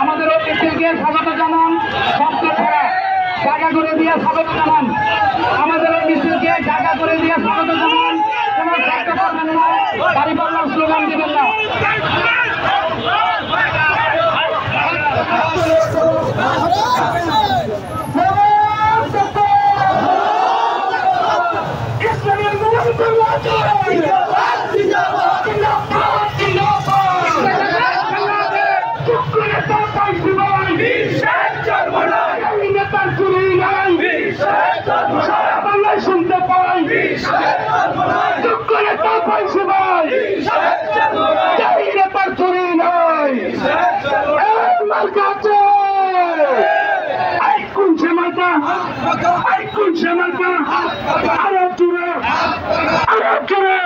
আমাদের মিছিলকে স্বাগত জানান, শব্দ ছাড়া জায়গা করে দিয়ে স্বাগত জানান। আমাদের মিছিলকে জায়গা করে দিয়ে স্বাগত জানান। কোন শব্দ করবেন না, দাঁড়িপাল্লার স্লোগান দিবেন না। শুনতে পাই নেতার চুরি নাই, কোন সেমাটা আরো চুরে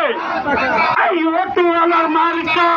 এই অটোওয়ালার মার্কা